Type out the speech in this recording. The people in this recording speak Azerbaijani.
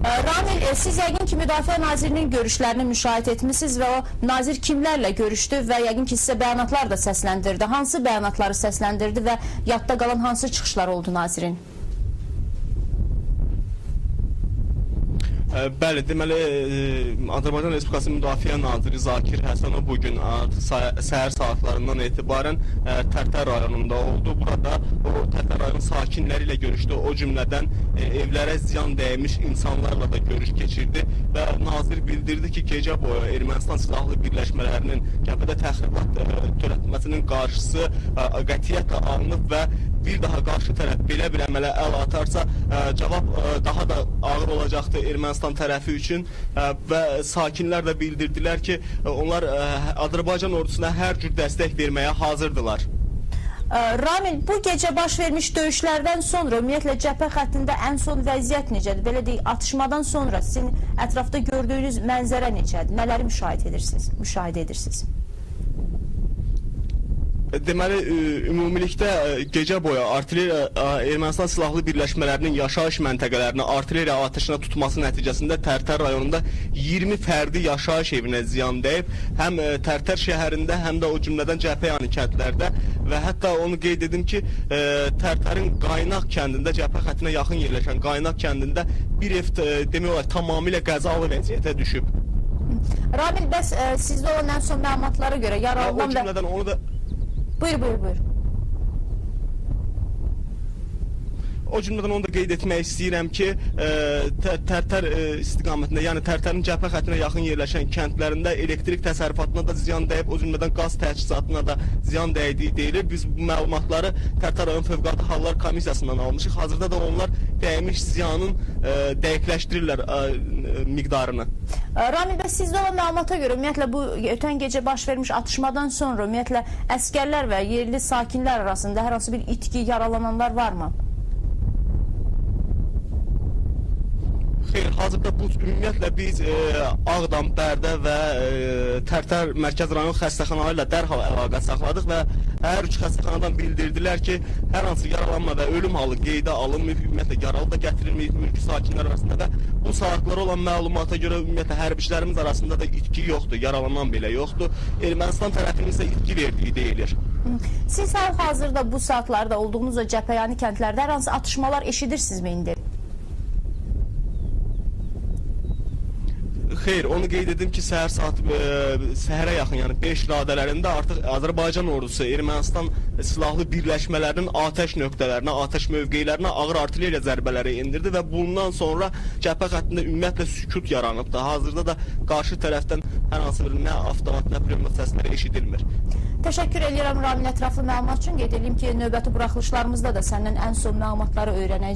Ramil, siz yəqin ki, Müdafiə Nazirinin görüşlərini müşahidə etmişsiniz və o nazir kimlərlə görüşdü və yəqin ki, sizə bəyanatlar da səsləndirdi. Hansı bəyanatları səsləndirdi və yadda qalan hansı çıxışlar oldu nazirin? Bəli, deməli, Azərbaycan Respublikası Müdafiə Naziri Zakir Həsənov bugün səhər saatlarından etibarən Tərtər rayonunda oldu. Burada o Tərtər rayon sakinləri ilə görüşdü. O cümlədən evlərə ziyan dəymiş insanlarla da görüş keçirdi və nazir bildirdi ki, gecə boyu Ermənistan silahlı birləşmələrinin Gəncədə təxribat törətməsinin qarşısı qətiyyətlə alınıb və bir daha qarşı tərəf belə bir əmələ əl atarsa, cavab daha da ağır olacaqdır Ermənistan tərəfi üçün və sakinlər də bildirdilər ki, onlar Azərbaycan ordusuna hər cür dəstək verməyə hazırdılar. Ramil, bu gecə baş vermiş döyüşlərdən sonra ümumiyyətlə cəbhə xəttində ən son vəziyyət necədir? Belə deyək, atışmadan sonra sizin ətrafda gördüyünüz mənzərə necədir? Nələri müşahidə edirsiniz? Deməli, ümumilikdə gecə boyu Ermənistan silahlı birləşmələrinin yaşayış məntəqələrini artilleriya atışına tutması nəticəsində Tərtər rayonunda 20 fərdi yaşayış evinə ziyan dəyib. Həm Tərtər şəhərində, həm də o cümlədən cəbhə yanı kəndlərdə və hətta onu qeyd edim ki, Tərtərin Qaynaq kəndində, cəbhə xəttinə yaxın yerləşən Qaynaq kəndində bir ev demək olar tamamilə qəzalı vəziyyətə düşüb. Ramil, bəs sizdə olan ən son məlumatlara görə yaralanan və... O cümlədən onu da... Buyur. O cümlədən onu da qeyd etmək istəyirəm ki, Tərtər istiqamətində, yəni Tərtərin cəbhə xəttinə yaxın yerləşən kəndlərində elektrik təsərrüfatına da ziyan dəyib, o cümlədən qaz təchizatına da ziyan dəydiyi deyilir. Biz bu məlumatları Tərtər rayon Fövqəladə Hallar Komissiyasından almışıq. Hazırda da onlar dəymiş ziyanın dəqiqləşdirirlər miqdarını. Ramil bəy, sizdə olan məlumata görə ümumiyyətlə bu ötən gecə baş vermiş atışmadan sonra ümumiyyətlə əskərlər və yerli sakinlər arasında hər hansı bir itki, yaralananlar varmı? Xeyr, hazırda bu ümumiyyətlə biz Ağdam, Bərdə və Tərtər Mərkəz rayon xəstəxanaları ilə dərhal əlaqə saxladıq və hər üç xəstəxanadan bildirdilər ki, hər hansı yaralanma və ölüm halı qeydə alınmayıb, ümumiyyətlə yaralı da gətirilməyib mülki sakinlər arasında və bu saatlara olan məlumata görə ümumiyyətlə hərbiçilərimiz arasında da itki yoxdur, yaralanan belə yoxdur. Ermənistan tərəfinin isə itki verdiyi deyilir. Siz hal-hazırda bu saatlarda olduğunuz o cəbhəyani kəndlərdə hər hansı atışmalar eşidirsinizmi indi? Xeyr, onu qeyd edim ki, səhərə yaxın, yəni 5 radələrində artıq Azərbaycan ordusu Ermənistan silahlı birləşmələrinin atəş nöqtələrinə, atəş mövqeylərinə ağır artilleriya zərbələri endirdi və bundan sonra cəbhə xəttində ümumiyyətlə sükut yaranıbdır. Hazırda da qarşı tərəfdən hər hansı bir nə avtomat, nə pnevmat səsləri eşidilmir. Təşəkkür edirəm Ramil, ətraflı məlumat üçün. Qeyd edeyim ki, növbəti buraxılışlarımızda da səndən ən son məlumatları öyrənəcəyik.